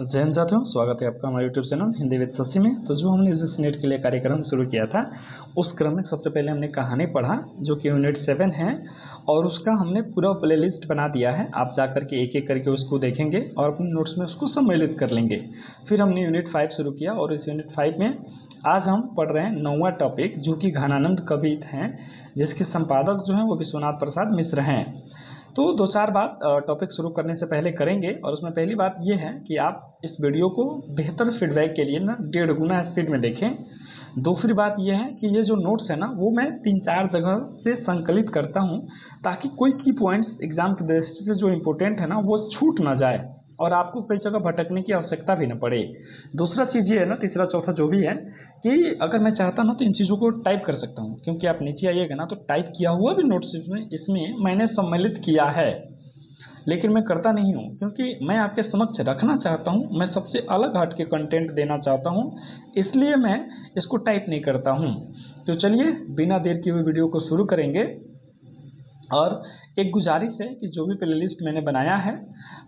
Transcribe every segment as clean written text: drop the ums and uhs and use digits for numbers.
जय हिंद साथियों, स्वागत है आपका हमारे YouTube channel Hindi with Shashi में। तो जो हमने इस नेट के लिए कार्यक्रम शुरू किया था, उस क्रम में सबसे पहले हमने कहानी पढ़ा जो कि यूनिट 7 है, और उसका हमने पूरा प्लेलिस्ट बना दिया है। आप जा करके एक एक करके उसको देखेंगे और अपने नोट्स में उसको सम्मिलित कर लेंगे। फिर हमने यूनिट 5 शुरू किया और इस यूनिट 5 में आज हम पढ़ रहे हैं 9वां टॉपिक, जो कि घनानंद कवित हैं, जिसके संपादक जो हैं वो विश्वनाथ प्रसाद मिश्र हैं। तो दो चार बात टॉपिक शुरू करने से पहले करेंगे, और उसमें पहली बात ये है कि आप इस वीडियो को बेहतर फीडबैक के लिए ना 1.5 गुना स्पीड में देखें। दूसरी बात यह है कि ये जो नोट्स है ना, वो मैं 3-4 जगह से संकलित करता हूँ, ताकि कोई की पॉइंट्स एग्जाम की दृष्टि से जो इम्पोर्टेंट है ना, वो छूट ना जाए और आपको कई जगह भटकने की आवश्यकता भी न पड़े। दूसरा चीज़ ये है ना, तीसरा चौथा जो भी है, कि अगर मैं चाहता ना तो इन चीज़ों को टाइप कर सकता हूँ, क्योंकि आप नीचे आइएगा ना तो टाइप किया हुआ भी नोट्स इसमें मैंने सम्मिलित किया है। लेकिन मैं करता नहीं हूँ, क्योंकि मैं आपके समक्ष रखना चाहता हूँ, मैं सबसे अलग हट के कंटेंट देना चाहता हूँ, इसलिए मैं इसको टाइप नहीं करता हूँ। तो चलिए बिना देर किए हुए वीडियो को शुरू करेंगे। और एक गुजारिश है कि जो भी प्लेलिस्ट मैंने बनाया है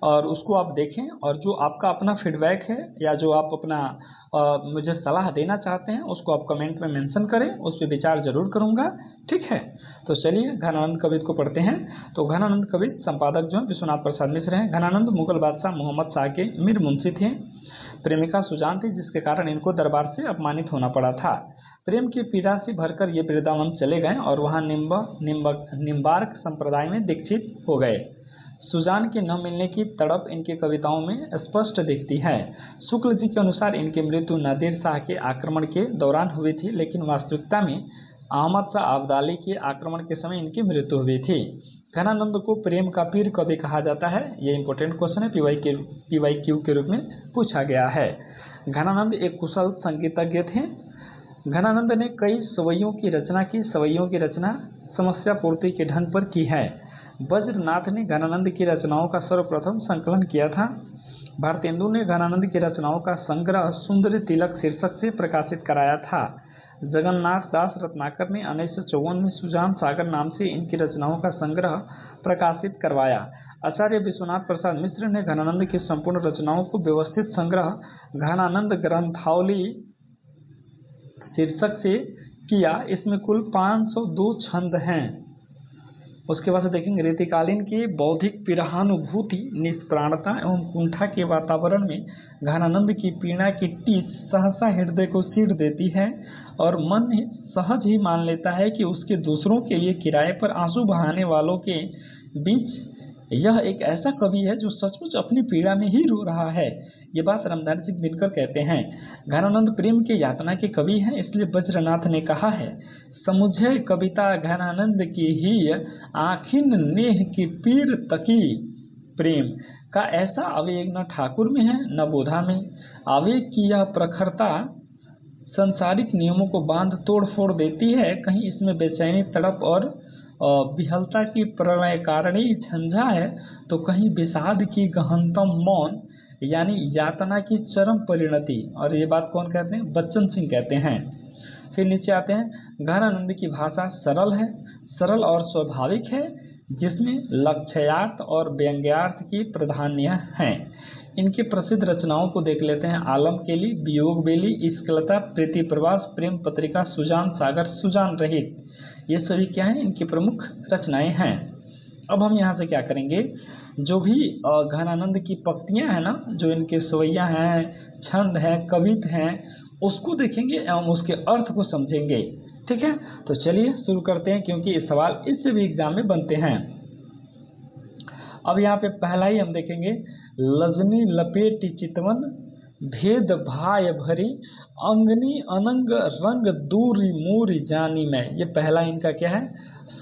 और उसको आप देखें, और जो आपका अपना फीडबैक है या जो आप अपना मुझे सलाह देना चाहते हैं उसको आप कमेंट में मेंशन करें, उस पर विचार जरूर करूंगा। ठीक है, तो चलिए घनानंद कवित को पढ़ते हैं। तो घनानंद कवित संपादक जो विश्वनाथ प्रसाद मिश्र हैं। घनानंद मुगल बादशाह मोहम्मद शाह के मीर मुंशी थे। प्रेमिका सुजान थी, जिसके कारण इनको दरबार से अपमानित होना पड़ा था। प्रेम की पीड़ा से भरकर ये वृंदावन चले गए और वहां निम्बार्क संप्रदाय में दीक्षित हो गए। सुजान के न मिलने की तड़प इनकी कविताओं में स्पष्ट दिखती है। शुक्ल जी के अनुसार इनकी मृत्यु नादिर शाह के आक्रमण के दौरान हुई थी, लेकिन वास्तविकता में अहमद शाह अब्दाली के आक्रमण के समय इनकी मृत्यु हुई थी। घनानंद को प्रेम का पीर कवि कहा जाता है। ये इंपॉर्टेंट क्वेश्चन है, PYQ के रूप में पूछा गया है। घनानंद एक कुशल संगीतज्ञ थे। घनानंद ने कई सवैयों की रचना की। सवैयों की रचना समस्या पूर्ति के ढंग पर की है। वज्रनाथ ने घनानंद की रचनाओं का सर्वप्रथम संकलन किया था। भारतेंदु ने घनानंद की रचनाओं का संग्रह सुंदरी तिलक शीर्षक से प्रकाशित कराया था। जगन्नाथ दास रत्नाकर ने 1954 में सुजान सागर नाम से इनकी रचनाओं का संग्रह प्रकाशित करवाया। आचार्य विश्वनाथ प्रसाद मिश्र ने घनानंद की संपूर्ण रचनाओं को व्यवस्थित संग्रह घनानंद ग्रंथावली शीर्षक से किया। इसमें कुल 502 छंद हैं। उसके बाद देखेंगे रीतिकालीन की बौद्धिक पीड़ानुभूति, निष्प्राणता एवं कुंठा के वातावरण में घनानंद की पीड़ा की टीस सहसा हृदय को चीर देती है और मन सहज ही मान लेता है कि उसके दूसरों के लिए किराए पर आंसू बहाने वालों के बीच यह एक ऐसा कवि है जो सचमुच अपनी पीड़ा में ही रो रहा है। ये बात रामधारी सिंह दिनकर कहते हैं। घनानंद प्रेम के यातना के कवि हैं, इसलिए वज्रनाथ ने कहा है, समुझे कविता घनानंद की ही आखिन नेह की पीर तकी। प्रेम का ऐसा आवेग न ठाकुर में है न बोधा में। आवेग की यह प्रखरता संसारिक नियमों को बांध तोड़ फोड़ देती है। कहीं इसमें बेचैनी, तड़प और विहलता की प्रलयकारिणी झंझा है, तो कहीं विषाद की गहनतम मौन यानी यातना की चरम परिणति। और ये बात कौन कहते हैं? बच्चन सिंह कहते हैं। फिर नीचे आते हैं, घनानंद की भाषा सरल है, सरल और स्वाभाविक है, जिसमें लक्ष्यार्थ और व्यंग्यार्थ की प्राधान्य है। इनकी प्रसिद्ध रचनाओं को देख लेते हैं। आलम केली, वियोग बेली, इश्कलता, प्रीति प्रवास, प्रेम पत्रिका, सुजान सागर, सुजान रहित, ये सभी क्या हैं? इनकी प्रमुख रचनाएं हैं। अब हम यहाँ से क्या करेंगे, जो भी घनानंद की पंक्तियां हैं ना, जो इनके सवैया हैं, छंद हैं, कवित हैं, उसको देखेंगे एवं उसके अर्थ को समझेंगे। ठीक है, तो चलिए शुरू करते हैं, क्योंकि ये सवाल इससे भी एग्जाम में बनते हैं। अब यहाँ पे पहला ही हम देखेंगे, लजनी लपेटी चितवन भेद भाय भरी अंगनी अनंग रंग दूरी मूरी जानी मैं। ये पहला इनका क्या है?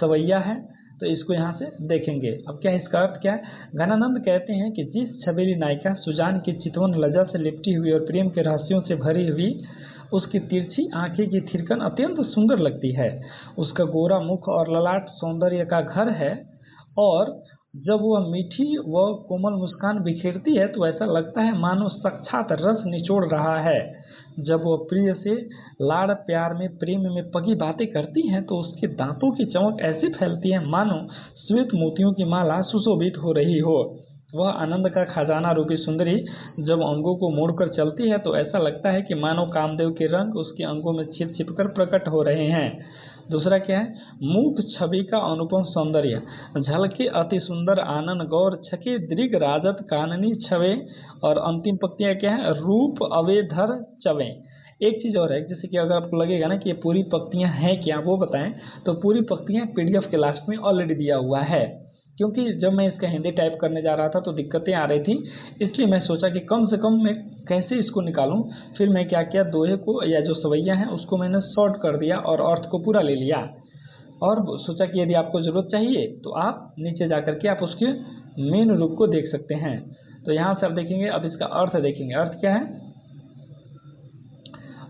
सवैया है। तो इसको यहाँ से देखेंगे। अब क्या इसका अर्थ क्या है? घनानंद कहते हैं कि जिस छबीली नायिका सुजान की चितवन लज्जा से लिपटी हुई और प्रेम के रहस्यों से भरी हुई उसकी तिरछी आंखें की थिरकन अत्यंत सुंदर लगती है। उसका गोरा मुख और ललाट सौंदर्य का घर है, और जब वह मीठी व कोमल मुस्कान बिखेरती है तो ऐसा लगता है मानो साक्षात रस निचोड़ रहा है। जब वह प्रिय से लाड़ प्यार में, प्रेम में पगी बातें करती हैं तो उसके दांतों की चमक ऐसी फैलती है मानो श्वेत मोतियों की माला सुशोभित हो रही हो। वह आनंद का खजाना रूपी सुंदरी जब अंगों को मोड़कर चलती है तो ऐसा लगता है कि मानो कामदेव के रंग उसके अंगों में छिप छिप कर प्रकट हो रहे हैं। दूसरा क्या है, मूक छवि का अनुपम सौंदर्य, झलके अति सुंदर आनंद गौर छके दृग राजत काननी छवे। और अंतिम पंक्तियां क्या है, रूप अवेधर चवे। एक चीज और है, जैसे कि अगर आपको लगेगा ना कि ये पूरी पंक्तियां हैं क्या, वो बताएं, तो पूरी पंक्तियां पीडीएफ के लास्ट में ऑलरेडी दिया हुआ है। क्योंकि जब मैं इसका हिंदी टाइप करने जा रहा था तो दिक्कतें आ रही थी, इसलिए मैं सोचा कि कम से कम मैं कैसे इसको निकालूं। फिर मैं क्या किया, दोहे को या जो सवैया है उसको मैंने शॉर्ट कर दिया और अर्थ को पूरा ले लिया, और सोचा कि यदि आपको ज़रूरत चाहिए तो आप नीचे जा करके आप उसके मेन रूप को देख सकते हैं। तो यहाँ से आप देखेंगे, अब इसका अर्थ देखेंगे। अर्थ क्या है,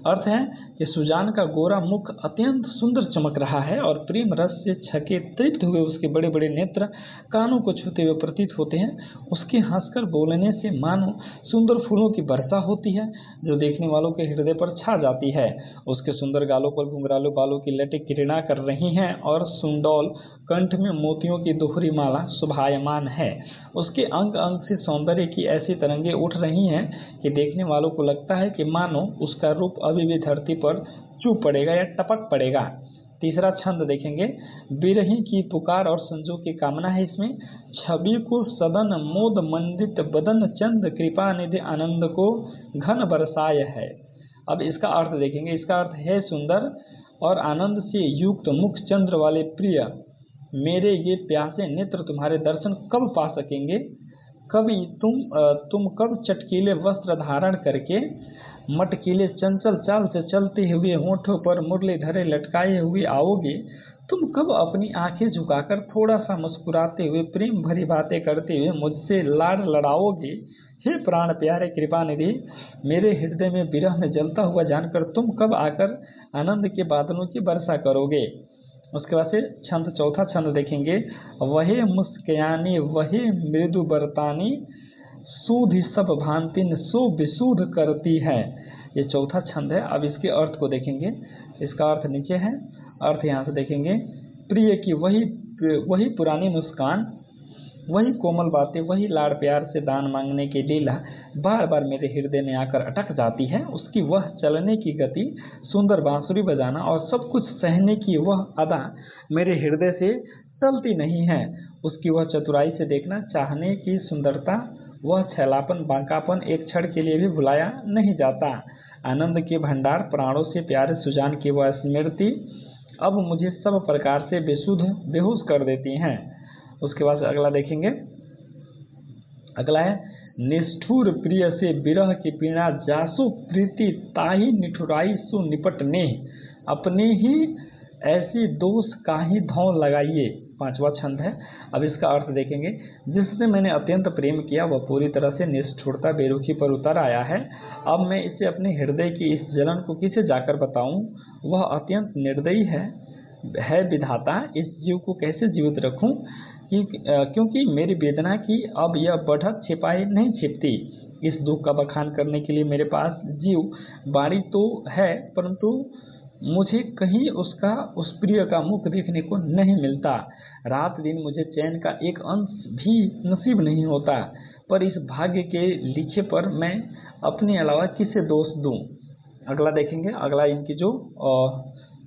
अर्थ है कि सुजान का गोरा मुख अत्यंत सुंदर चमक रहा है और प्रेम रस से छके तृप्त हुए उसके बड़े बड़े नेत्र कानों को छूते हुए प्रतीत होते हैं। उसके हंसकर बोलने से मानो सुंदर फूलों की वर्षा होती है जो देखने वालों के हृदय पर छा जाती है। उसके सुंदर गालों पर घुंघरालू बालों की लटें किरणा कर रही हैं और सुंडौल कंठ में मोतियों की दोहरी माला शोभायमान है। उसके अंग अंग से सौंदर्य की ऐसी तरंगे उठ रही हैं कि देखने वालों को लगता है कि मानो उसका रूप अभी भी धरती पर चुप पड़ेगा या टपक पड़ेगा। तीसरा छंद देखेंगे, बिरही की पुकार और संजोग की कामना है इसमें। छवि को सदन मोद मंडित बदन चंद कृपा निधि आनंद को घन बरसाय है। अब इसका अर्थ देखेंगे। इसका अर्थ है, सुंदर और आनंद से युक्त मुख चंद्र वाले प्रिय, मेरे ये प्यासे नेत्र तुम्हारे दर्शन कब पा सकेंगे। कभी तुम कब चटकीले वस्त्र धारण करके मटकीले चंचल चाल से चलते हुए होठों पर मुरली धरे लटकाए हुए आओगे। तुम कब अपनी आंखें झुकाकर थोड़ा सा मुस्कुराते हुए प्रेम भरी बातें करते हुए मुझसे लाड लड़ाओगे। हे प्राण प्यारे कृपा निधि, मेरे हृदय में विरह में जलता हुआ जानकर तुम कब आकर आनंद के बादलों की वर्षा करोगे। उसके बाद से छंद, चौथा छंद देखेंगे, वहे मुस्कयानी वहे मृदु बरतानी सूधि सब भांतिन सो विशुद्ध करती है। ये चौथा छंद है। अब इसके अर्थ को देखेंगे। इसका अर्थ नीचे है। अर्थ यहाँ से देखेंगे, प्रिय की वही पुरानी मुस्कान, वही कोमल बातें, वही लाड़ प्यार से दान मांगने की लीला बार बार मेरे हृदय में आकर अटक जाती है। उसकी वह चलने की गति, सुंदर बांसुरी बजाना और सब कुछ सहने की वह अदा मेरे हृदय से टलती नहीं है। उसकी वह चतुराई से देखना चाहने की सुंदरता, वह छैलापन बांकापन एक क्षण के लिए भी भुलाया नहीं जाता। आनंद के भंडार प्राणों से प्यारे सुजान की वह स्मृति अब मुझे सब प्रकार से बेहोश कर देती हैं। उसके बाद अगला देखेंगे। अगला है, निष्ठुर प्रिय से विरह की पीड़ा जासु प्रीति ताही निठुराई सु निपटने, अपने ही ऐसी दोष काहे धौं लगाइए। पांचवा छंद है। अब इसका अर्थ देखेंगे, जिससे मैंने अत्यंत प्रेम किया वह पूरी तरह से निष्ठुरता बेरुखी पर उतर आया है। अब मैं इसे अपने हृदय की इस जलन को किसे जाकर बताऊं। वह अत्यंत निर्दयी है विधाता, इस जीव को कैसे जीवित रखूं, क्योंकि मेरी वेदना की अब यह बढ़त छिपाई नहीं छिपती। इस दुख का बखान करने के लिए मेरे पास जीव बारी तो है, परंतु मुझे कहीं उसका उस प्रिय का मुख देखने को नहीं मिलता। रात दिन मुझे चैन का एक अंश भी नसीब नहीं होता। पर इस भाग्य के लिखे पर मैं अपने अलावा किसे दोष दूं। अगला देखेंगे। अगला इनकी जो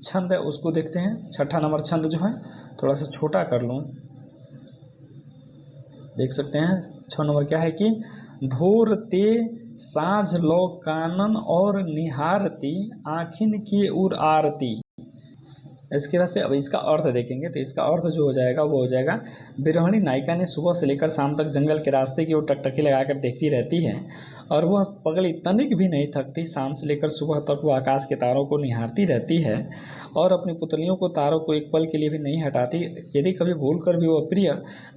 छंद है उसको देखते हैं। छठा नंबर छंद जो है, थोड़ा सा छोटा कर लूं, देख सकते हैं। 6 नंबर क्या है कि भोर ते साँझ लो कानन और निहारती आँखिन की उर आरती। इसके बाद से अब इसका अर्थ देखेंगे। तो इसका अर्थ जो हो जाएगा वो हो जाएगा, बिरहणी नायिका ने सुबह से लेकर शाम तक जंगल के रास्ते की ओर टकटकी लगाकर देखती रहती है और वह पगली तनिक भी नहीं थकती। शाम से लेकर सुबह तक वह आकाश के तारों को निहारती रहती है और अपनी पुतलियों को तारों को एक पल के लिए भी नहीं हटाती। यदि कभी भूलकर भी वह प्रिय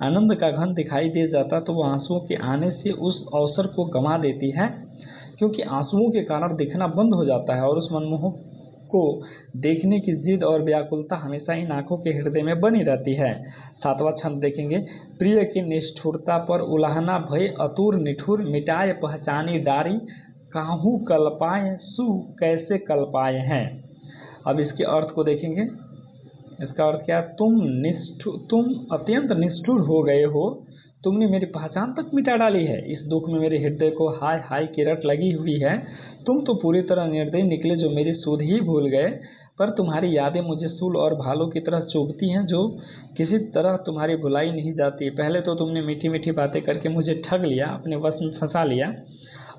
आनंद का घन दिखाई दे जाता तो वह आंसुओं के आने से उस अवसर को गंवा देती है, क्योंकि आंसुओं के कारण दिखना बंद हो जाता है और उस मनमोहक को देखने की जिद और व्याकुलता हमेशा इन आंखों के हृदय में बनी रहती है। 7वां छंद देखेंगे। प्रिय की निष्ठुरता पर उलाहना भय अतुर निठुर मिटाए पहचानी डारी, काहू कल्पाए सु कैसे कल्पाए हैं। अब इसके अर्थ को देखेंगे। इसका अर्थ क्या है, तुम अत्यंत निष्ठुर हो गए हो, तुमने मेरी पहचान तक मिटा डाली है। इस दुख में मेरे हृदय को हाय हाय की रट लगी हुई है। तुम तो पूरी तरह निर्दयी निकले जो मेरी सुध ही भूल गए। पर तुम्हारी यादें मुझे सूल और भालों की तरह चुभती हैं जो किसी तरह तुम्हारी भुलाई नहीं जाती। पहले तो तुमने मीठी मीठी बातें करके मुझे ठग लिया, अपने वश में फंसा लिया।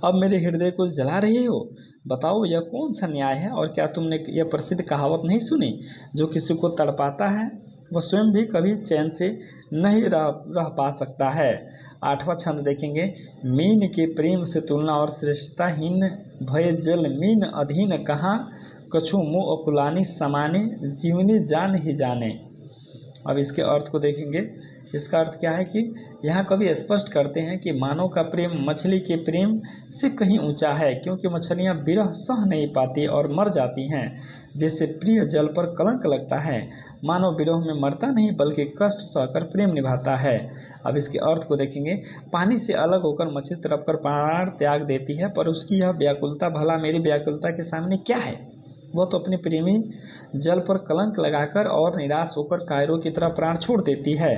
अब मेरे हृदय को जला रही हो। बताओ यह कौन सा न्याय है? और क्या तुमने यह प्रसिद्ध कहावत नहीं सुनी, जो किसी को तड़पाता है वह स्वयं भी कभी चैन से नहीं रह पा सकता है। 8वां छंद देखेंगे। मीन के प्रेम से तुलना और श्रेष्ठताहीन भय जल मीन अधीन कहाँ कछु मुँह अकुलानी समाने जीवनी जान ही जाने। अब इसके अर्थ को देखेंगे। इसका अर्थ क्या है कि यहाँ कवि स्पष्ट करते हैं कि मानव का प्रेम मछली के प्रेम से कहीं ऊंचा है, क्योंकि मछलियाँ विरह सह नहीं पाती और मर जाती हैं। जैसे प्रिय जल पर कलंक लगता है, मानव विरह में मरता नहीं बल्कि कष्ट सहकर प्रेम निभाता है। अब इसके अर्थ को देखेंगे। पानी से अलग होकर मछली तड़प कर प्राण त्याग देती है, पर उसकी यह व्याकुलता भला मेरी व्याकुलता के सामने क्या है? वह तो अपने प्रेमी जल पर कलंक लगाकर और निराश होकर कायरों की तरह प्राण छोड़ देती है।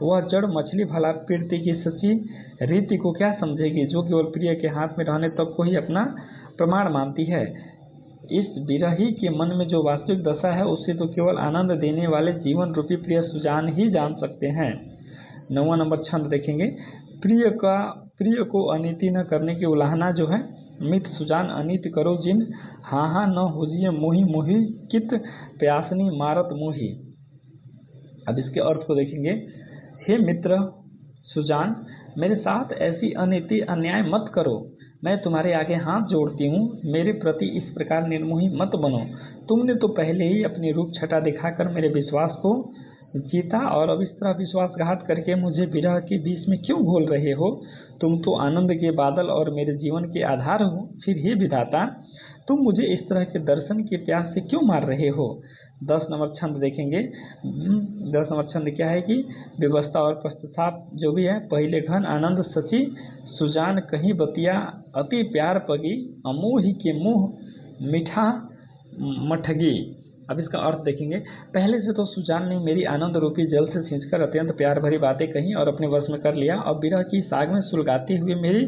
वह जड़ मछली भला प्रीति की सच्ची रीति को क्या समझेगी, जो केवल प्रिय के हाथ में रहने तक को ही अपना प्रमाण मानती है। इस विरही के मन में जो वास्तविक दशा है उसे तो केवल आनंद देने वाले जीवन रूपी प्रिय सुजान ही जान सकते हैं। 9वां नंबर छंद देखेंगे। प्रिय को अनीति न करने की उलाहना जो है। मित सुजान अनीति करो जिन, हाँ न होजिए मोहि मोहि कित प्यासनी मारत मोहि। अब इसके अर्थ को देखेंगे। हे मित्र सुजान, मेरे साथ ऐसी अनीति अन्याय मत करो। मैं तुम्हारे आगे हाथ जोड़ती हूँ, मेरे प्रति इस प्रकार निर्मोही मत बनो। तुमने तो पहले ही अपनी रूप छटा दिखाकर मेरे विश्वास को जीता, और अब इस तरह विश्वासघात करके मुझे विरह के बीच में क्यों घोल रहे हो? तुम तो आनंद के बादल और मेरे जीवन के आधार हो। फिर हे विधाता, तुम मुझे इस तरह के दर्शन की प्यास से क्यों मार रहे हो? 10 नंबर छंद देखेंगे। 10 नंबर छंद क्या है कि व्यवस्था और पश्चाताप जो भी है। पहले घन आनंद सची सुजान कहीं बतिया अति प्यार पगी, अमोही के मुँह मीठा मठगी। अब इसका अर्थ देखेंगे। पहले से तो सुजान ने मेरी आनंद रूपी जल से सींचकर अत्यंत प्यार भरी बातें कहीं और अपने वश में कर लिया। अब विरह की साग में सुलगाती हुई मेरी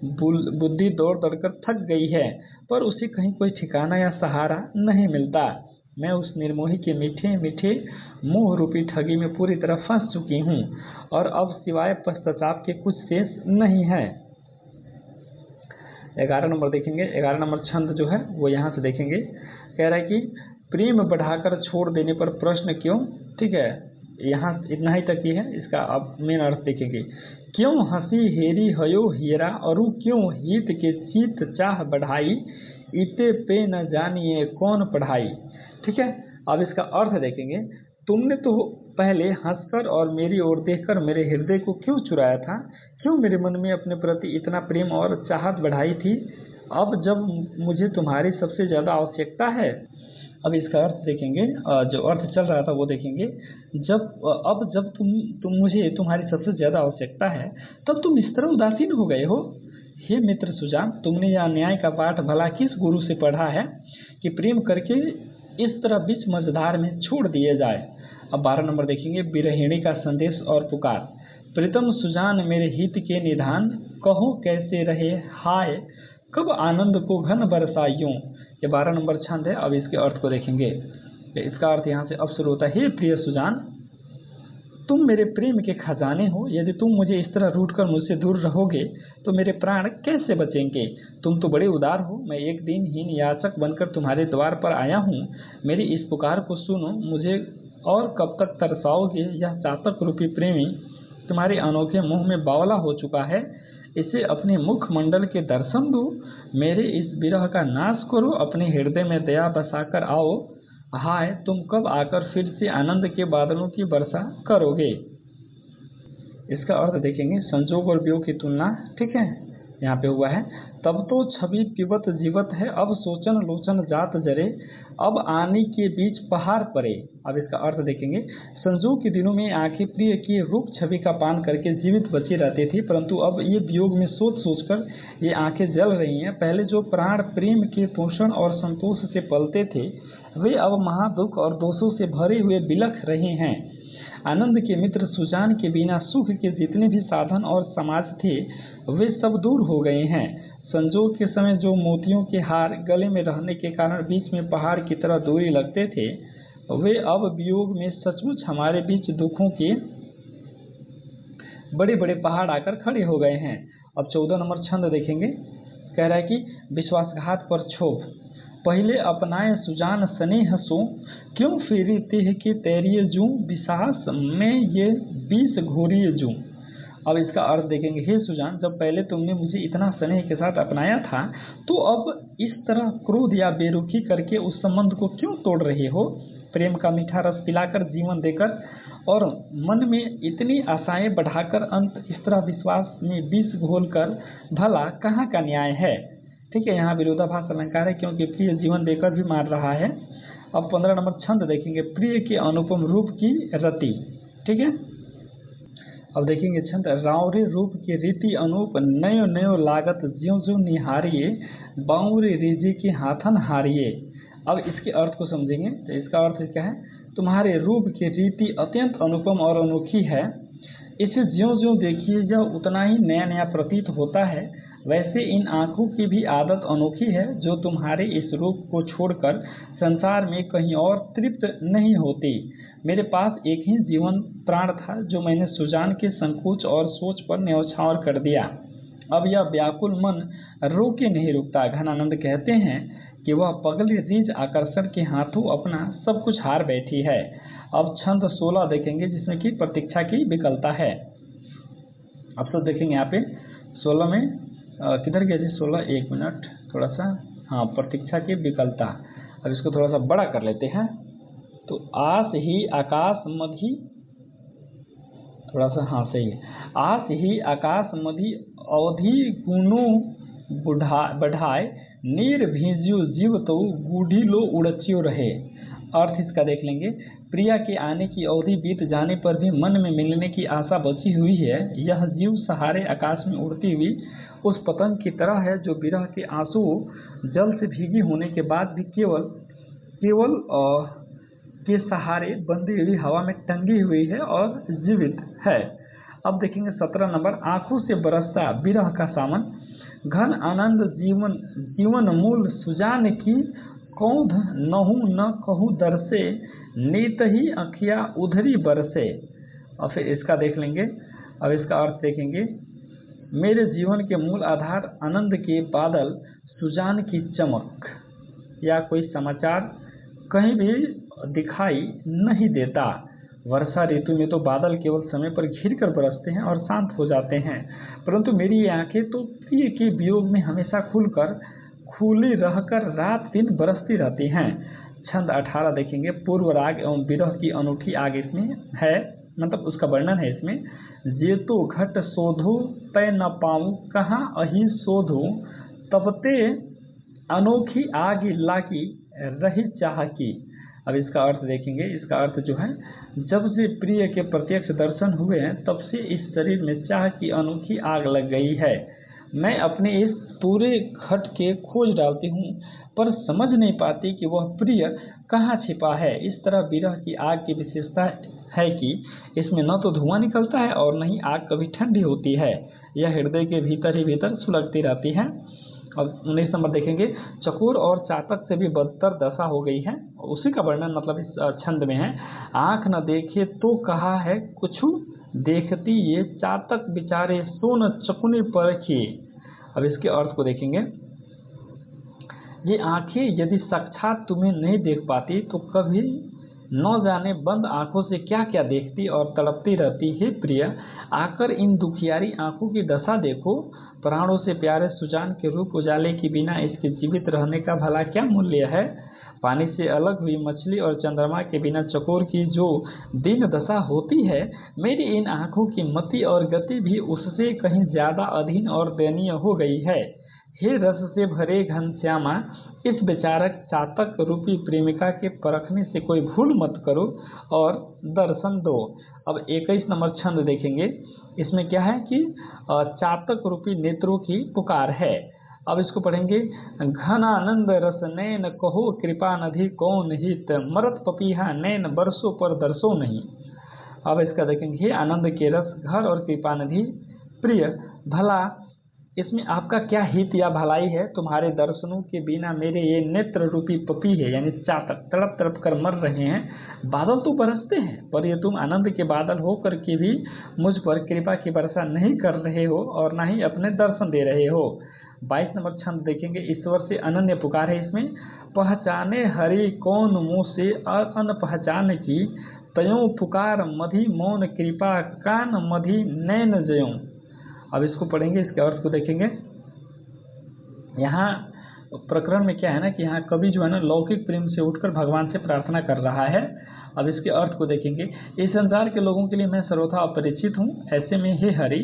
बुद्धि दौड़ दौड़कर थक गई है, पर उसे कहीं कोई ठिकाना या सहारा नहीं मिलता। मैं उस निर्मोही के मीठे मीठे मोह रूपी ठगी में पूरी तरह फंस चुकी हूँ, और अब सिवाय पश्चाताप के कुछ शेष नहीं है। 11 नंबर देखेंगे। 11 नंबर छंद जो है वो यहाँ से देखेंगे। कह रहा है कि प्रेम बढ़ाकर छोड़ देने पर प्रश्न क्यों। ठीक है, यहाँ इतना ही तक ही है। इसका अब मेन अर्थ देखेंगे। क्यों हंसी हेरी हयो हीरा, अरु क्यों हित के चीत चाह बढ़ाई, इते पे न जानिए कौन पढ़ाई। ठीक है, अब इसका अर्थ देखेंगे। तुमने तो पहले हंसकर और मेरी ओर देखकर मेरे हृदय को क्यों चुराया था? क्यों मेरे मन में अपने प्रति इतना प्रेम और चाहत बढ़ाई थी, अब जब मुझे तुम्हारी सबसे ज़्यादा आवश्यकता है? अब इसका अर्थ देखेंगे। जो अर्थ चल रहा था वो देखेंगे। जब तुम मुझे तुम्हारी सबसे ज़्यादा आवश्यकता है, तब तुम इस तरह उदासीन हो गए हो। हे मित्र सुजान, तुमने यह अन्याय का पाठ भला किस गुरु से पढ़ा है कि प्रेम करके इस तरह बीच मझधार में छोड़ दिए जाए। अब 12 नंबर देखेंगे। विरहिणी का संदेश और पुकार। प्रीतम सुजान मेरे हित के निधान, कहो कैसे रहे हाय कब आनंद को घन बरसाइयों। ये 12 नंबर छंद है। अब इसके अर्थ को देखेंगे। इसका अर्थ यहाँ से अब शुरू होता है। हे प्रिय सुजान, तुम मेरे प्रेम के खजाने हो। यदि तुम मुझे इस तरह रूठकर मुझसे दूर रहोगे तो मेरे प्राण कैसे बचेंगे? तुम तो बड़े उदार हो। मैं एक दिनहीन याचक बनकर तुम्हारे द्वार पर आया हूँ। मेरी इस पुकार को सुनो। मुझे और कब तक तरसाओगे? यह चातक रूपी प्रेमी तुम्हारे अनोखे मुँह में बावला हो चुका है। इसे अपने मुखमंडल के दर्शन दो। मेरे इस विरह का नाश करो। अपने हृदय में दया बसाकर आओ। हाय, तुम कब आकर फिर से आनंद के बादलों की वर्षा करोगे? इसका अर्थ देखेंगे। संजोग और वियोग की तुलना, ठीक है, यहाँ पे हुआ है। तब तो छवि पिबत जीवत है, अब सोचन लोचन जात जरे, अब आने के बीच पहाड़ पड़े। अब इसका अर्थ देखेंगे। संजोग के दिनों में आंखें प्रिय की रूप छवि का पान करके जीवित बची रहती थी, परंतु अब ये वियोग में सोच सोचकर ये आंखें जल रही हैं। पहले जो प्राण प्रेम के पोषण और संतोष से पलते थे, वे अब महादुख और दोषों से भरे हुए बिलख रहे हैं। आनंद के मित्र सुजान के बिना सुख के जितने भी साधन और समाज थे वे सब दूर हो गए हैं। संजोग के समय जो मोतियों के हार गले में रहने के कारण बीच में पहाड़ की तरह दूरी लगते थे, वे अब वियोग में सचमुच हमारे बीच दुखों के बड़े बड़े पहाड़ आकर खड़े हो गए हैं। अब 14 नंबर छंद देखेंगे। कह रहा है कि विश्वासघात पर क्षोभ, पहले अपनाए सुजान स्नेह सो, क्यों फेरी तेह के तैरिए जूं, विश्वास में ये 20 घोरिए जूं। अब इसका अर्थ देखेंगे। हे सुजान, जब पहले तुमने मुझे इतना स्नेह के साथ अपनाया था, तो अब इस तरह क्रोध या बेरुखी करके उस संबंध को क्यों तोड़ रहे हो। प्रेम का मीठा रस पिलाकर, जीवन देकर और मन में इतनी आशाएं बढ़ाकर अंत इस तरह विश्वास में विष घोलकर भला कहाँ का न्याय है। ठीक है, यहाँ विरोधाभास अलंकार है, क्योंकि प्रिय जीवन देकर भी मार रहा है। अब 15 नंबर छंद देखेंगे। प्रिय के अनुपम रूप की रति। ठीक है, अब देखेंगे छंद। रावरे रूप की रीति अनूप, नयो नयो लागत ज्यों ज्यों निहारिये, बाउरे रेजे के हाथन हारिये। अब इसके अर्थ को समझेंगे। तो इसका अर्थ क्या है। तुम्हारे रूप की रीति अत्यंत अनुपम और अनोखी है, इसे ज्यों ज्यों देखिए यह उतना ही नया नया प्रतीत होता है। वैसे इन आँखों की भी आदत अनोखी है, जो तुम्हारे इस रूप को छोड़कर संसार में कहीं और तृप्त नहीं होती। मेरे पास एक ही जीवन प्राण था, जो मैंने सुजान के संकोच और सोच पर न्यौछावर कर दिया। अब यह व्याकुल मन रोके नहीं रुकता। घनानंद कहते हैं कि वह पगले रीझ आकर्षण के हाथों अपना सब कुछ हार बैठी है। अब छंद 16 देखेंगे, जिसमें कि प्रतीक्षा की विकलता है। अब सब देखेंगे यहाँ पे 16 में किधर गया जी 16, एक मिनट थोड़ा सा, हाँ, प्रतीक्षा की विकलता। अब इसको थोड़ा सा बड़ा कर लेते हैं। तो आस ही आकाश मधी, थोड़ा सा, हाँ सही है। आस ही आकाश मधी अवधि गुणों बढ़ाए, नीर भीजियो जीव तो गूढ़ी लो उड़चियो रहे। अर्थ इसका देख लेंगे। प्रिया के आने की अवधि बीत जाने पर भी मन में मिलने की आशा बची हुई है। यह जीव सहारे आकाश में उड़ती हुई उस पतंग की तरह है, जो विरह के आंसू जल से भीगी होने के बाद भी केवल के सहारे बंधी हुई हवा में टंगी हुई है और जीवित है। अब देखेंगे 17 नंबर। आंखों से बरसता विरह का सावन, घन आनंद जीवन मूल सुजान की, कौध नहु न कहू दरसे, नीत ही अखिया उधरी बरसे। और फिर इसका देख लेंगे। अब इसका अर्थ देखेंगे। मेरे जीवन के मूल आधार आनंद के बादल, सुजान की चमक या कोई समाचार कहीं भी दिखाई नहीं देता। वर्षा ऋतु में तो बादल केवल समय पर घिरकर बरसते हैं और शांत हो जाते हैं, परंतु मेरी ये आंखें तो प्रिय के वियोग में हमेशा खुली रहकर रात दिन बरसती रहती हैं। छंद 18 देखेंगे। पूर्व राग एवं विरह की अनूठी आग इसमें है, मतलब उसका वर्णन है इसमें। जे तो घट शोधो तय न पाऊँ, कहाँ अही शोधो तबते अनोखी आग लागी रही चाह की। अब इसका अर्थ देखेंगे। इसका अर्थ जो है, जब से प्रिय के प्रत्यक्ष दर्शन हुए हैं तब से इस शरीर में चाह की अनोखी आग लग गई है। मैं अपने इस पूरे घट के खोज डालती हूँ, पर समझ नहीं पाती कि वह प्रिय कहाँ छिपा है। इस तरह विरह की आग की विशेषता है कि इसमें न तो धुआं निकलता है और न ही आग कभी ठंडी होती है। यह हृदय के भीतर ही भीतर सुलगती रहती है। अब 19 नंबर देखेंगे। चकोर और चातक से भी बदतर दशा हो गई है, उसी का वर्णन मतलब इस छंद में है। आँख न देखे तो कहा है कुछु, देखती ये चातक बिचारे सो न चकुने परखे। अब इसके अर्थ को देखेंगे। ये आंखें यदि साक्षात तुम्हें नहीं देख पाती तो कभी न जाने बंद आंखों से क्या क्या देखती और तड़पती रहती है। प्रिय, आकर इन दुखियारी आंखों की दशा देखो। प्राणों से प्यारे सुजान के रूप उजाले के बिना इसके जीवित रहने का भला क्या मूल्य है। पानी से अलग हुई मछली और चंद्रमा के बिना चकोर की जो दीन दशा होती है, मेरी इन आंखों की मति और गति भी उससे कहीं ज्यादा अधीन और दयनीय हो गई है। हे रस से भरे घनश्यामा, इस बेचारक चातक रूपी प्रेमिका के परखने से कोई भूल मत करो और दर्शन दो। अब 21 नंबर छंद देखेंगे। इसमें क्या है कि चातक रूपी नेत्रों की पुकार है। अब इसको पढ़ेंगे। घन आनंद रस नैन कहो कृपा नधि कौन हित, मरत पपीहा नैन बरसों पर दरसो नहीं। अब इसका देखेंगे, हे आनंद के रस घर और कृपानिधि प्रिय, भला इसमें आपका क्या हित या भलाई है? तुम्हारे दर्शनों के बिना मेरे ये नेत्र रूपी पपी है, यानी चातक तड़प तड़प कर मर रहे हैं। बादल तो बरसते हैं, पर ये तुम आनंद के बादल होकर के भी मुझ पर कृपा की वर्षा नहीं कर रहे हो और न ही अपने दर्शन दे रहे हो। 22 नंबर छंद देखेंगे, ईश्वर से अनन्य पुकार है इसमें। पहचाने हरि कौन मुँह से अन पहचान की, तयों पुकार मधि मौन कृपा कान मधि नैन जयों। अब इसको पढ़ेंगे, इसके अर्थ को देखेंगे। यहाँ प्रकरण में क्या है ना कि यहाँ कवि जो है ना लौकिक प्रेम से उठकर भगवान से प्रार्थना कर रहा है। अब इसके अर्थ को देखेंगे, इस संसार के लोगों के लिए मैं सर्वथा अपरिचित हूँ, ऐसे में हे हरि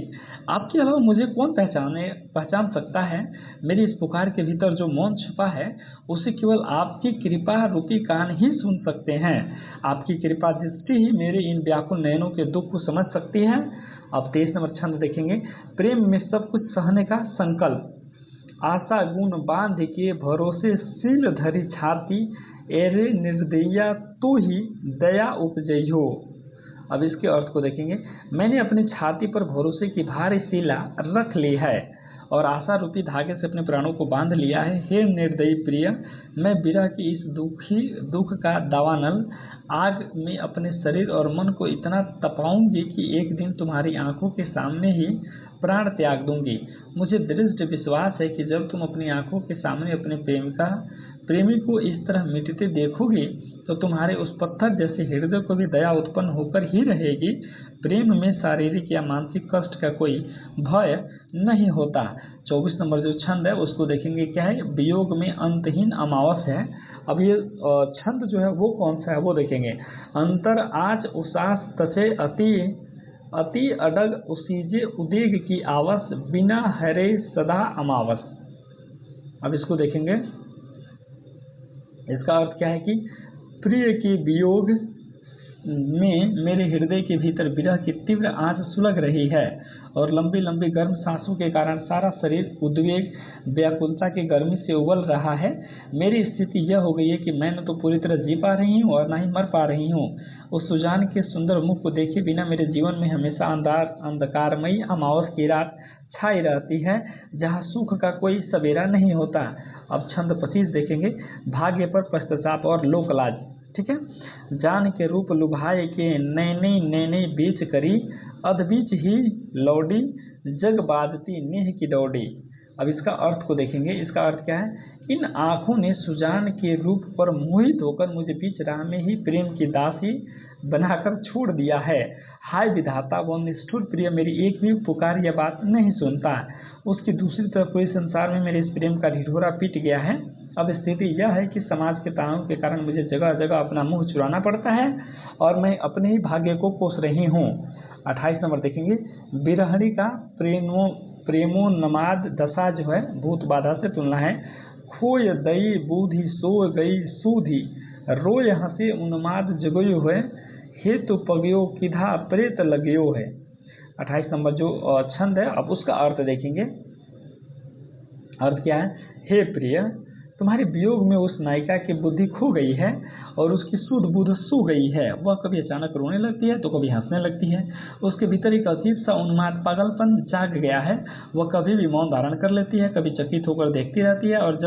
आपके अलावा मुझे कौन पहचान सकता है? मेरी इस पुकार के भीतर जो मौन छुपा है उसे केवल आपकी कृपा रूपी कान ही सुन सकते हैं। आपकी कृपा दृष्टि ही मेरे इन व्याकुल नयनों के दुख को समझ सकती है। अब 23 नंबर छंद देखेंगे, प्रेम में सब कुछ सहने का संकल्प, आशा गुण बांध के भरोसे सील धरी छाती, एरे निर्दया तू ही दया उपजइहो। अब इसके अर्थ को देखेंगे, मैंने अपनी छाती पर भरोसे की भारी शिला रख ली है और आशा रूपी धागे से अपने प्राणों को बांध लिया है। हे निर्दयी प्रिय, मैं विरह की इस दुख का दावानल आग में अपने शरीर और मन को इतना तपाऊंगी कि एक दिन तुम्हारी आंखों के सामने ही प्राण त्याग दूंगी। मुझे दृढ़ विश्वास है कि जब तुम अपनी आंखों के सामने अपने प्रेमी को इस तरह मिटते देखोगे तो तुम्हारे उस पत्थर जैसे हृदय को भी दया उत्पन्न होकर ही रहेगी। प्रेम में शारीरिक या मानसिक कष्ट का कोई भय नहीं होता। 24 नंबर जो छंद है उसको देखेंगे, क्या है? वियोग में अंतहीन अमावस है। अब ये छंद जो है वो कौन सा है वो देखेंगे, अंतर आज उसास तथे अति अडग उसीजे उदेग की आवस, बिना हरे सदा अमावस। अब इसको देखेंगे, इसका अर्थ क्या है कि प्रिय के वियोग में मेरे हृदय के भीतर विरह की तीव्र आंच सुलग रही है और लंबी लंबी गर्म सांसों के कारण सारा शरीर उद्वेग व्याकुलता की गर्मी से उबल रहा है। मेरी स्थिति यह हो गई है कि मैं न तो पूरी तरह जी पा रही हूँ और न ही मर पा रही हूँ। उस सुजान के सुंदर मुख को देखे बिना मेरे जीवन में हमेशा अंधकारमयी अमावस की रात छाई रहती है, जहाँ सुख का कोई सवेरा नहीं होता। अब छंद 25 देखेंगे, भाग्य पर पश्चाताप और लोक लाज। ठीक है, जान के रूप लुभाए के नैने नैने बीच करी, अधबीच ही लौडी जग बाजती नेह की दौड़ी। अब इसका अर्थ को देखेंगे, इसका अर्थ क्या है? इन आँखों ने सुजान के रूप पर मोहित होकर मुझे बीच राह में ही प्रेम की दासी बनाकर छोड़ दिया है। हाय विधाता, वो निष्ठुर प्रिय मेरी एक भी पुकार या बात नहीं सुनता। उसकी दूसरी तरफ पूरे संसार में मेरे इस प्रेम का ढिढोरा पीट गया है। अब स्थिति यह है कि समाज के तानों के कारण मुझे जगह जगह अपना मुंह चुराना पड़ता है और मैं अपने ही भाग्य को कोस रही हूँ। 28 नंबर देखेंगे, बिरहणी का प्रेमोन्माद दशा जो है भूत बाधा से तुलना है। खोय दई बूढ़ी सो गई सूधी, रोय हंसे उन्माद जगयो है, हे तो पगयो किधा प्रेत लगयो है। 28 नंबर जो छंद है, अब उसका अर्थ देखेंगे। अर्थ क्या है? हे प्रिय, तुम्हारे वियोग में उस नायिका की बुद्धि खो गई है और उसकी शुद्ध बुद्ध सो गई है। वह कभी अचानक रोने लगती है तो कभी हंसने लगती है। उसके भीतर एक अजीब सा उन्माद पागलपन जाग गया है। वह कभी भी मौन धारण कर लेती है, कभी चकित होकर देखती रहती है और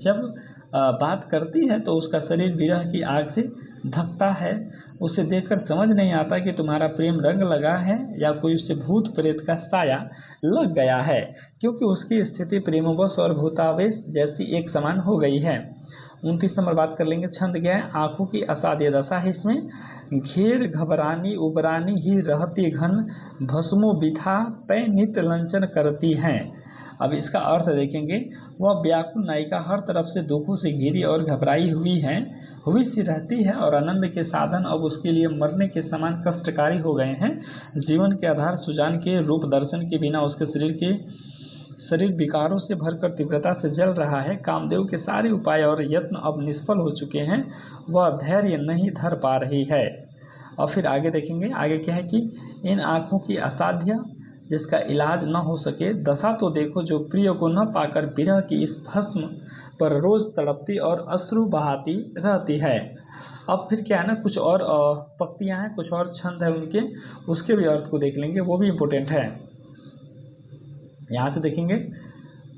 जब बात करती है तो उसका शरीर विरह की आग से धकता है। उसे देखकर समझ नहीं आता कि तुम्हारा प्रेम रंग लगा है या कोई उससे भूत प्रेत का साया लग गया है, क्योंकि उसकी स्थिति प्रेमवश और भूतावेश जैसी एक समान हो गई है। 29 नंबर बात कर लेंगे, छंद क्या है? आंखों की असाध्य दशा है इसमें। घेर घबरानी उबरानी ही रहती घन, भस्मो बिथा तय नित लंचन करती हैं। अब इसका अर्थ देखेंगे, वह व्याकुल नायिका हर तरफ से दुखों से घिरी और घबराई हुई सी रहती है और आनंद के साधन अब उसके लिए मरने के समान कष्टकारी हो गए हैं। जीवन के आधार सुजान के रूप दर्शन के बिना उसके शरीर विकारों से भरकर तीव्रता से जल रहा है। कामदेव के सारे उपाय और यत्न अब निष्फल हो चुके हैं। वह धैर्य नहीं धर पा रही है। और फिर आगे देखेंगे, आगे क्या है कि इन आँखों की असाध्य जिसका इलाज न हो सके दशा तो देखो, जो प्रिय को न पाकर विरह की इस भस्म पर रोज तड़पती और अश्रु बहाती रहती है। अब फिर क्या है ना, कुछ और पंक्तियाँ हैं, कुछ और छंद है उनके, उसके भी अर्थ को देख लेंगे, वो भी इम्पोर्टेंट है। यहाँ से देखेंगे,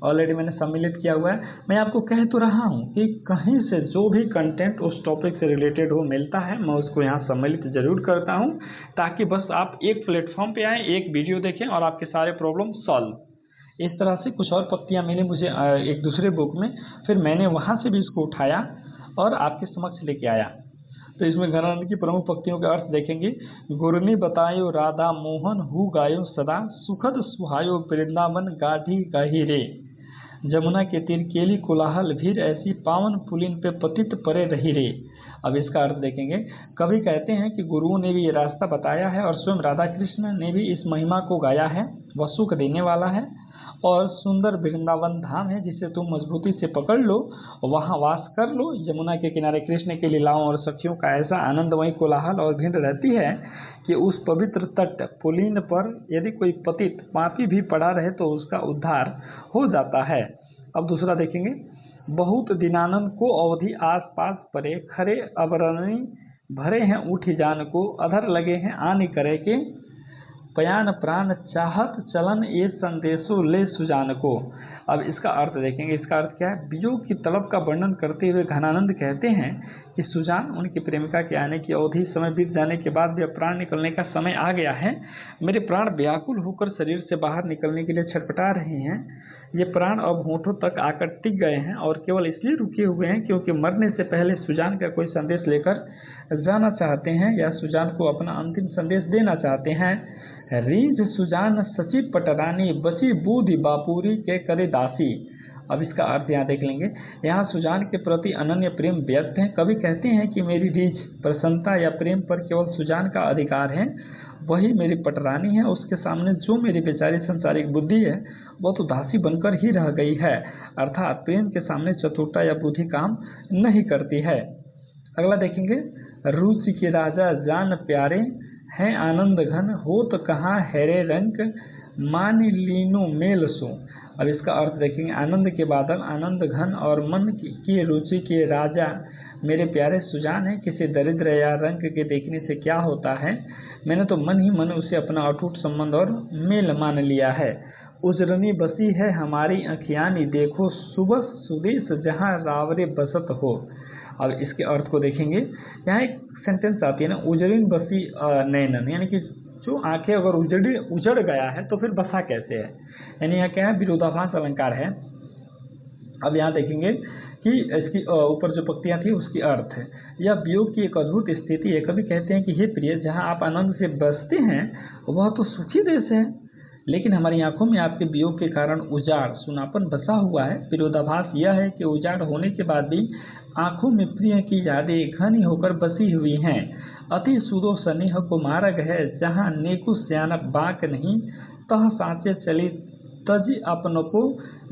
ऑलरेडी मैंने सम्मिलित किया हुआ है। मैं आपको कह तो रहा हूँ कि कहीं से जो भी कंटेंट उस टॉपिक से रिलेटेड हो मिलता है, मैं उसको यहाँ सम्मिलित जरूर करता हूँ, ताकि बस आप एक प्लेटफॉर्म पे आएँ, एक वीडियो देखें और आपके सारे प्रॉब्लम सॉल्व। इस तरह से कुछ और पंक्तियाँ मिली मुझे एक दूसरे बुक में, फिर मैंने वहाँ से भी इसको उठाया और आपके समक्ष लेके आया। तो इसमें घनानंद की प्रमुख पंक्तियों का अर्थ देखेंगे। गुरनी बतायो राधा मोहन हु गायो सदा, सुखद सुहायो वृंदावन गाढ़ी गाही रे, जमुना के तीर केली कोलाहल भीड़ ऐसी, पावन पुलिन पे पतित परे रही रे। अब इसका अर्थ देखेंगे। कवि कहते हैं कि गुरुओं ने भी ये रास्ता बताया है और स्वयं राधा कृष्ण ने भी इस महिमा को गाया है। वह सुख देने वाला है और सुंदर वृंदावन धाम है, जिसे तुम मजबूती से पकड़ लो, वहाँ वास कर लो। यमुना के किनारे कृष्ण के लीलाओं और सखियों का ऐसा आनंदमय कोलाहल और भीड़ रहती है कि उस पवित्र तट पुलीन पर यदि कोई पतित पापी भी पड़ा रहे तो उसका उद्धार हो जाता है। अब दूसरा देखेंगे। बहुत दीनानंद को अवधि आस पास परे, खरे अबरणी भरे हैं उठी जान को, अधर लगे हैं आनी करे के, पयान प्राण चाहत चलन ये संदेशो ले सुजान को। अब इसका अर्थ देखेंगे। इसका अर्थ क्या है? वियोग की तलब का वर्णन करते हुए घनानंद कहते हैं कि सुजान, उनकी प्रेमिका के आने की अवधि समय बीत जाने के बाद भी प्राण निकलने का समय आ गया है। मेरे प्राण व्याकुल होकर शरीर से बाहर निकलने के लिए छटपटा रहे हैं। ये प्राण अब होठों तक आकर टिक गए हैं और केवल इसलिए रुके हुए हैं क्योंकि मरने से पहले सुजान का कोई संदेश लेकर जाना चाहते हैं या सुजान को अपना अंतिम संदेश देना चाहते हैं। रीझ सुजान सची पटरानी, बची बूढ़ी बापूरी के करे दासी। अब इसका अर्थ यहाँ देख लेंगे। यहाँ सुजान के प्रति अनन्य प्रेम व्यक्त है। कवि कहते हैं कि मेरी रीझ, प्रसन्नता या प्रेम पर केवल सुजान का अधिकार है, वही मेरी पटरानी है। उसके सामने जो मेरी बेचारी संसारिक बुद्धि है वह तो दासी बनकर ही रह गई है। अर्थात प्रेम के सामने चतुरता या बुद्धि काम नहीं करती है। अगला देखेंगे। रूसी के राजा जान प्यारे हैं आनंद घन, हो तो कहाँ हैरे रंग, मान लीनो मेल सो। अब इसका अर्थ देखेंगे। आनंद के बादल, आनंद घन और मन की रुचि के राजा मेरे प्यारे सुजान है। किसी दरिद्र या रंग के देखने से क्या होता है, मैंने तो मन ही मन उसे अपना अटूट संबंध और मेल मान लिया है। उजरनी बसी है हमारी अखियानी, देखो सुबह सुदेश जहाँ रावरे बसत हो। अब इसके अर्थ को देखेंगे। यहाँ एक सेंटेंस आती है ना, उजरिन बसी नैनन, यानी कि जो आंखें अगर उजड़ गया है तो फिर बसा कैसे है। यानी यहाँ क्या है, विरोधाभास अलंकार है। अब यहाँ देखेंगे कि इसकी ऊपर जो पंक्तियाँ थी उसकी अर्थ है। यह वियोग की एक अद्भुत स्थिति है। कभी कहते हैं कि हे प्रिय, जहाँ आप आनंद से बसते हैं वह तो सुखी देश है, लेकिन हमारी आंखों में आपके वियोग के कारण उजाड़, सुनापन बसा हुआ है। विरोधाभास यह है कि उजाड़ होने के बाद भी आंखों में प्रिय की यादें घनी होकर बसी हुई हैं। अति सुदो स्नेह को मार्ग है, जहाँ नेकु स्यान बाक नहीं, तह सांचे चली तज अपनों को,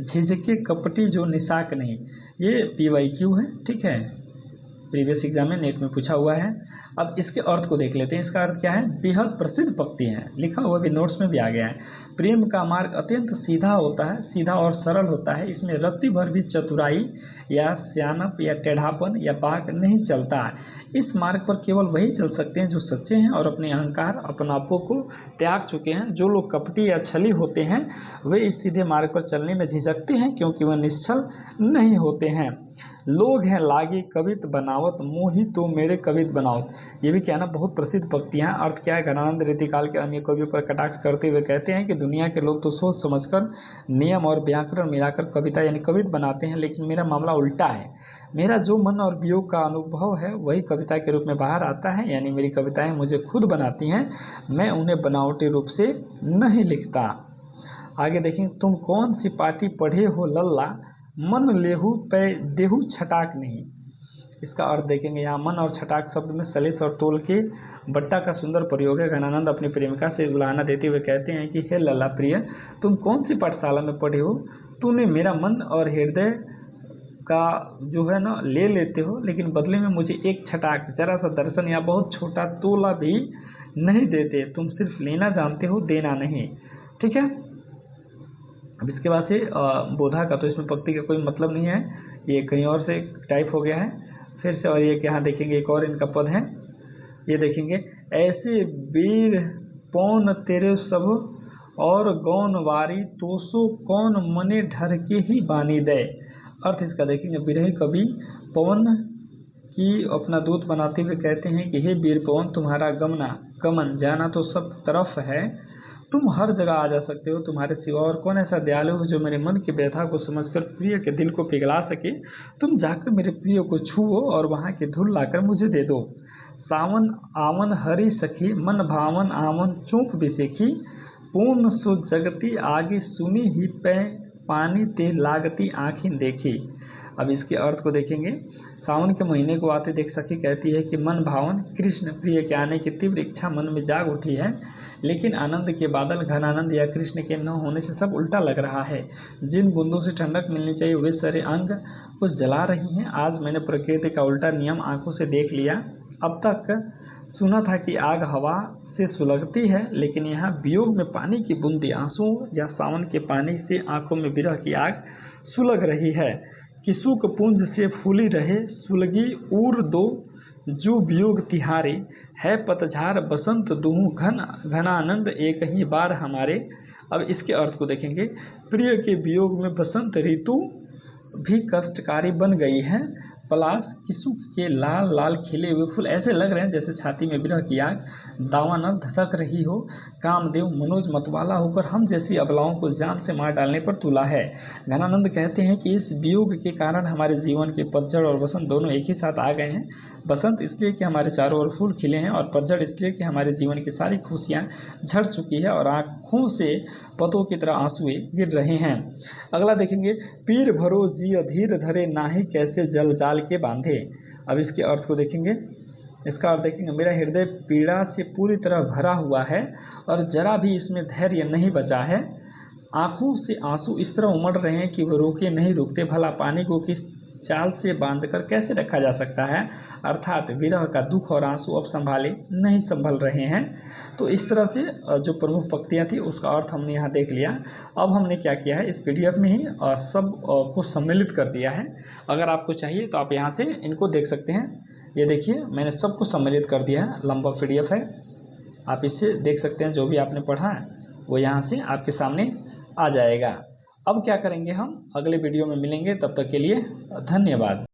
झिझके कपटी जो निशाक नहीं। ये PYQ है, ठीक है, प्रीवियस एग्जाम में नेट में पूछा हुआ है। अब इसके अर्थ को देख लेते हैं। इसका अर्थ क्या है? बेहद प्रसिद्ध पंक्ति है, लिखा हुआ भी नोट्स में भी आ गया है। प्रेम का मार्ग अत्यंत सीधा होता है, सीधा और सरल होता है। इसमें रत्ती भर भी चतुराई या सियानप या टेढ़ापन या बाक नहीं चलता है। इस मार्ग पर केवल वही चल सकते हैं जो सच्चे हैं और अपने अहंकार, अपनापों को त्याग चुके हैं। जो लोग कपटी या छली होते हैं वे इस सीधे मार्ग पर चलने में झिझकते हैं, क्योंकि वह निश्चल नहीं होते हैं। लोग हैं लागी कवित बनावत, मोही तो मेरे कवित बनावत। ये भी क्या ना, बहुत प्रसिद्ध पंक्तियां। अर्थ क्या है? घनानंद रीतिकाल के अन्य कवियों पर कटाक्ष करते हुए कहते हैं कि दुनिया के लोग तो सोच समझकर नियम और व्याकरण मिलाकर कविता यानी कवित बनाते हैं, लेकिन मेरा मामला उल्टा है। मेरा जो मन और वियोग का अनुभव है वही कविता के रूप में बाहर आता है, यानी मेरी कविताएं मुझे खुद बनाती हैं, मैं उन्हें बनावटी रूप से नहीं लिखता। आगे देखें। तुम कौन सी पाटी पढ़े हो लल्ला, मन लेहू पे देहू छटाक नहीं। इसका अर्थ देखेंगे। यहाँ मन और छटाक शब्द में सलिस और तोल के बट्टा का सुंदर प्रयोग है। घनानंद अपनी प्रेमिका से बुलाना देते हुए कहते हैं कि हे लल्ला प्रिय, तुम कौन सी पाठशाला में पढ़े हो, तूने मेरा मन और हृदय का जो है ना ले लेते हो, लेकिन बदले में मुझे एक छटाक, जरा सा दर्शन या बहुत छोटा तोला भी नहीं देते। तुम सिर्फ लेना जानते हो, देना नहीं। ठीक है। अब इसके बाद से बोधा का तो इसमें पंक्ति का कोई मतलब नहीं है, ये कहीं और से टाइप हो गया है। फिर से, और ये यहाँ देखेंगे एक और इनका पद है, ये देखेंगे, ऐसे वीर पौन तेरे सब और गौन वारी तोसो कौन मने ढर के ही बानी दे। अर्थ इसका देखेंगे, बिरही कवि पवन की अपना दूत बनाते हुए कहते हैं कि हे वीर पवन, तुम्हारा गमन जाना तो सब तरफ है, तुम हर जगह आ जा सकते हो, तुम्हारे सिवा और कौन ऐसा दयालु हो जो मेरे मन की व्यथा को समझकर प्रिय के दिल को पिघला सके। तुम जाकर मेरे प्रिय को छुओ और वहाँ की धूल लाकर मुझे दे दो। सावन आवन हरि सखी मन भावन आवन चूप बिसेखी, पूर्ण सो जगती आगे सुनी ही पै पानी ते लागती आँखें देखी। अब इसके अर्थ को देखेंगे, सावन के महीने को आते देख सखी कहती है कि मन भावन कृष्ण प्रिय के आने की तीव्र इच्छा मन में जाग उठी है, लेकिन आनंद के बादल घन आनंद या कृष्ण के न होने से सब उल्टा लग रहा है। जिन बूंदों से ठंडक मिलनी चाहिए वे सारे अंग को जला रही हैं। आज मैंने प्रकृति का उल्टा नियम आंखों से देख लिया। अब तक सुना था कि आग हवा से सुलगती है, लेकिन यहाँ वियोग में पानी की बूंदी आंसुओं या सावन के पानी से आंखों में विरह की आग सुलग रही है। किसुक पुंज से फूली रहे सुलगी उर दो जो वियोग तिहारे, है पतझार बसंत दुहु घनानंद एक ही बार हमारे। अब इसके अर्थ को देखेंगे, प्रिय के वियोग में बसंत ऋतु भी कष्टकारी बन गई है। पलाश किसुक के लाल लाल खिले हुए फूल ऐसे लग रहे हैं जैसे छाती में विरह की आग दावानल धधक रही हो। कामदेव मनोज मतवाला होकर हम जैसी अबलाओं को जान से मार डालने पर तुला है। घनानंद कहते हैं कि इस वियोग के कारण हमारे जीवन के पतझड़ और बसंत दोनों एक ही साथ आ गए हैं। बसंत इसलिए कि हमारे चारों ओर फूल खिले हैं, और पतझड़ इसलिए कि हमारे जीवन की सारी खुशियाँ झड़ चुकी है और आँखों से पतों की तरह आंसुए गिर रहे हैं। अगला देखेंगे, पीर भरो जी अधीर धरे नाहि कैसे जल जाल के बांधे। अब इसके अर्थ को देखेंगे, इसका अर्थ देखेंगे, मेरा हृदय पीड़ा से पूरी तरह भरा हुआ है और जरा भी इसमें धैर्य नहीं बचा है। आंखों से आंसू इस तरह उमड़ रहे हैं कि वो रोके नहीं रुकते। भला पानी को किस चाल से बांधकर कैसे रखा जा सकता है। अर्थात विरह का दुख और आंसू अब संभाले नहीं संभल रहे हैं। तो इस तरह से जो प्रमुख पंक्तियाँ थी उसका अर्थ हमने यहाँ देख लिया। अब हमने क्या किया है, इस पीडीएफ में ही सब को सम्मिलित कर दिया है। अगर आपको चाहिए तो आप यहाँ से इनको देख सकते हैं। ये देखिए, मैंने सबको सम्मिलित कर दिया है, लंबा पीडीएफ है, आप इससे देख सकते हैं। जो भी आपने पढ़ा है वो यहाँ से आपके सामने आ जाएगा। अब क्या करेंगे, हम अगले वीडियो में मिलेंगे, तब तक के लिए धन्यवाद।